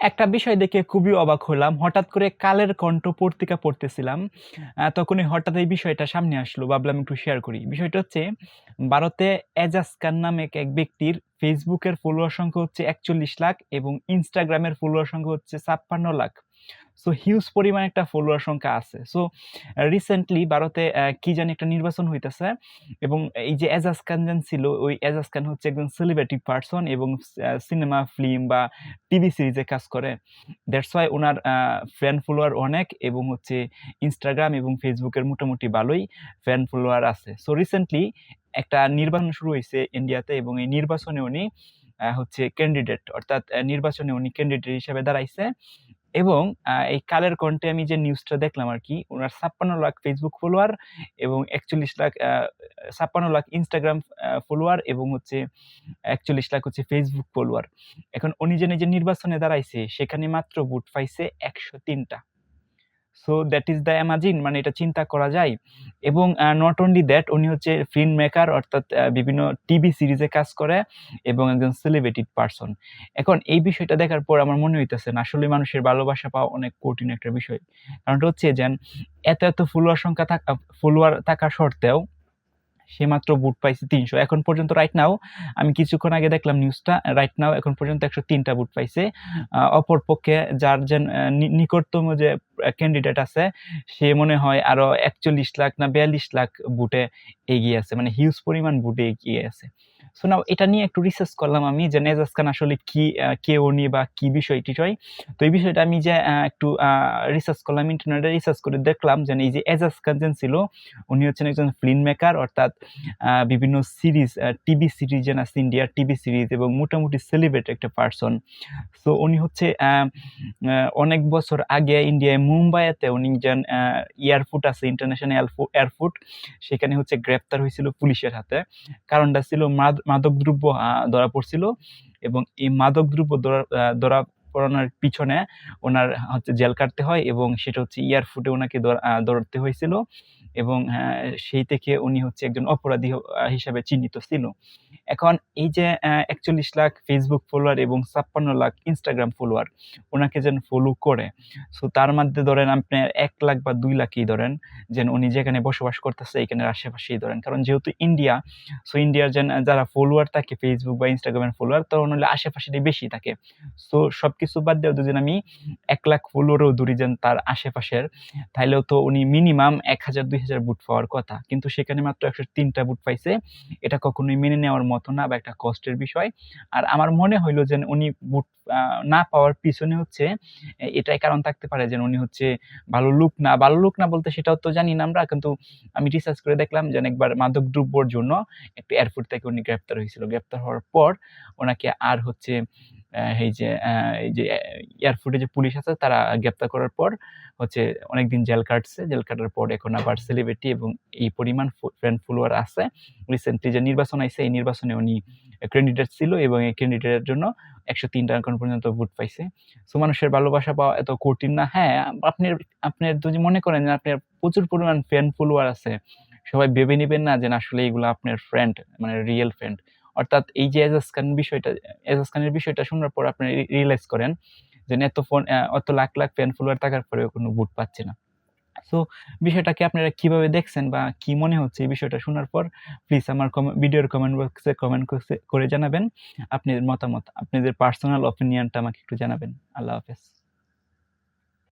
একটা বিষয় দেখে খুবই অবাক হলাম। হঠাৎ করে কালের কণ্ঠ পত্রিকা পড়তেছিলাম। তখনই হঠাৎ এই বিষয়টা সামনে আসলো। ভাবলাম একটু শেয়ার করি। বিষয়টা হচ্ছে ভারতে এজাজ খান নামে এক ব্যক্তির Facebook এর ফলোয়ার সংখ্যা হচ্ছে ৪১ লাখ এবং Instagram এর ফলোয়ার সংখ্যা হচ্ছে ৫৬ লাখ। সো হিউজ পরিমাণ একটা ফলোয়ার সংখ্যা আছে। সো রিসেন্টলি ভারতে কি জানি একটা নির্বাচন হইতেছে এবং এই যে এজাজ খান ছিল, ওই এজাজ খান হচ্ছে একজন সেলিব্রিটি পারসন এবং সিনেমা, ফিল্ম বা টিভি সিরিজে কাজ করে। দ্যাটস ওয়াই উনার ফ্যান ফলোয়ার অনেক এবং হচ্ছে Instagram এবং Facebook এর মোটামুটি ভালোই ফ্যান ফলোয়ার আছে। সো রিসেন্টলি একটা নির্বাচন শুরু হইছে ইন্ডিয়াতে এবং এই নির্বাচনে উনি হচ্ছে ক্যান্ডিডেট অর্থাৎ নির্বাচনে উনি ক্যান্ডিডেট হিসেবে দাঁড়াইছে এবং এই কালের কন্ঠে আমি যে নিউজটা দেখলাম আরকি, উনার ৫৬ লাখ Facebook ফলোয়ার এবং ৪১ লাখ ৫৬ লাখ Instagram ফলোয়ার এবং হচ্ছে ৪১ লাখ হচ্ছে Facebook ফলোয়ার। এখন উনি যে নির্বাচনে দাঁড়াইছে, সেখানে মাত্র ভোট পাইছে ১০৩ টা। So that is the amazing, মানে এটা চিন্তা করা যায়। এবং নট অনলি দ্যাট, উনি হচ্ছে ফিল্ম মেকার অর্থাৎ বিভিন্ন টিভি সিরিজে কাজ করে এবং একজন সেলিব্রিটি পারসন। এখন এই বিষয়টা দেখার পর আমার মনে হইতেছে না আসলে মানুষের ভালোবাসা পাওয়া অনেক কঠিন একটা বিষয়। কারণটা হচ্ছে যেন এত ফলোয়ার থাকা সত্ত্বেও সে মাত্র ভোট পাইছে ৩০০। এখন পর্যন্ত রাইট নাও আমি কিছুক্ষণ আগে দেখলাম নিউজটা। রাইট নাও এখন পর্যন্ত ১০৩ টা ভোট পাইছে। অপরপক্ষে যার যেন নিকটতম যে ক্যান্ডিডেট আছে সে মনে হয় আরো ৪১ লাখ না ৪২ লাখ ভোটে এগিয়ে আছে। মানে হিউজ পরিমাণ ভোটে এগিয়ে আছে। সো নাও এটা নিয়ে একটু রিসার্চ করলাম আমি যে নেজাজ খান আসলে কি, কে উনি বা কি বিষয়-টিষয়। তো এই বিষয়টা আমি যে একটু রিসার্চ করলাম, ইন্টারনেটে রিসার্চ করে দেখলাম যে এই যে এজাজ খান ছিল উনি হচ্ছেন একজন ফিল্ম মেকার অর্থাৎ বিভিন্ন সিরিজ, টিভি সিরিজ যেন আছে ইন্ডিয়ার টিভি সিরিজ এবং মোটামুটি সেলিব্রেট একটা পারসন। সো উনি হচ্ছে অনেক বছর আগে ইন্ডিয়ায় মুম্বাইতে উনি যেন এয়ারপোর্ট আছে, ইন্টারন্যাশনাল এয়ারপোর্ট, সেখানে হচ্ছে গ্রেপ্তার হয়েছিল পুলিশের হাতে। কারণটা ছিল মাদকদ্রব্য ধরা পড়ছিল এবং এই মাদকদ্রব্য ধরা পড়ানোর পিছনে ওনার হচ্ছে জেল কাটতে হয় এবং সেটা হচ্ছে এয়ারপোর্টে ওনাকে ধরতে হয়েছিল এবং সেই থেকে উনি হচ্ছে একজন অপরাধী হিসাবে চিহ্নিত ছিল। এখন এই যে ৪১ লাখ Facebook ফলোয়ার এবং ৫৬ লাখ Instagram ফলোয়ার উনাকে যেন ফলো করে। সো তার মধ্যে ধরেন আপনি ১ লাখ বা ২ লাখই ধরেন যেন উনি যেখানে বসবাস করতেছে এখানের আশেপাশেই ধরেন। কারণ যেহেতু ইন্ডিয়া, সো ইন্ডিয়ার যেন যারা ফলোয়ার থাকে Facebook বা Instagram এর ফলোয়ার তখন হলে আশেপাশেরই বেশি থাকে। সো সবকিছু বাদ দিয়েও যদি আমি ১ লাখ ফলোয়ারও ধরি যেন তার আশেপাশের, তাইলেও তো উনি মিনিমাম ১,০০০-২,০০০ ভোট পাওয়ার কথা। কিন্তু সেখানে মাত্র ১০৩ টা ভোট পাইছে। এটা কখনোই মেনে নেওয়ার মতো না বা একটা কষ্টের বিষয়। আর আমার মনে হইল যে উনি ভোট আ না পাওয়ার পিছনে হচ্ছে এটাই কারণ থাকতে পারে যে উনি হচ্ছে ভালো লোক না বলতে সেটাও তো জানি না আমরা। কিন্তু আমি রিসার্চ করে দেখলাম যে একবার মাদকদ্রব্যর জন্য একটা এয়ারপোর্ট থেকে উনি গ্রেপ্তার হয়েছিল। গ্রেপ্তার হওয়ার পর উনাকে আর হচ্ছে এই যে এয়ারপোর্টে যে পুলিশ আছে তারা গ্রেপ্তার করার পর হচ্ছে অনেকদিন জেল কাটছে। জেল কাটার পর এখন আবার সেলিব্রিটি এবং এই পরিমাণ ফ্যান ফলোয়ার আছে। রিসেন্টলি যে নির্বাচন আইছে এই নির্বাচনে উনি ক্যান্ডিডেট ছিল এবং এই ক্যান্ডিডেটের জন্য ১০৩ টা এখন পর্যন্ত ভোট পাইছে। সো মানুষের ভালোবাসা পাওয়া এত কঠিন না। হ্যাঁ, আপনার যদি মনে করেন যে আপনার প্রচুর পরিমাণ ফ্যান ফলোয়ার আছে, সবাই ভেবে নিবেন না যে আসলে এগুলা আপনার ফ্রেন্ড, মানে রিয়াল ফ্রেন্ড। অর্থাৎ এই যে এজাজ খানের বিষয়টা শোনার পর আপনি রিয়ালাইজ করেন যে অত লাখ, লাখ ফ্যান ফলোয়ার থাকার পরেও কোনো ভোট পাচ্ছে না। সো বিষয়টাকে আপনারা কিভাবে দেখছেন বা কি মনে হচ্ছে এই বিষয়টা শোনার পর? প্লিজ আমার ভিডিওর কমেন্ট বক্সে কমেন্ট করে জানাবেন। আপনাদের মতামত, আপনাদের পার্সোনাল ওপিনিয়নটা আমাকে একটু জানাবেন। আল্লাহ হাফেজ।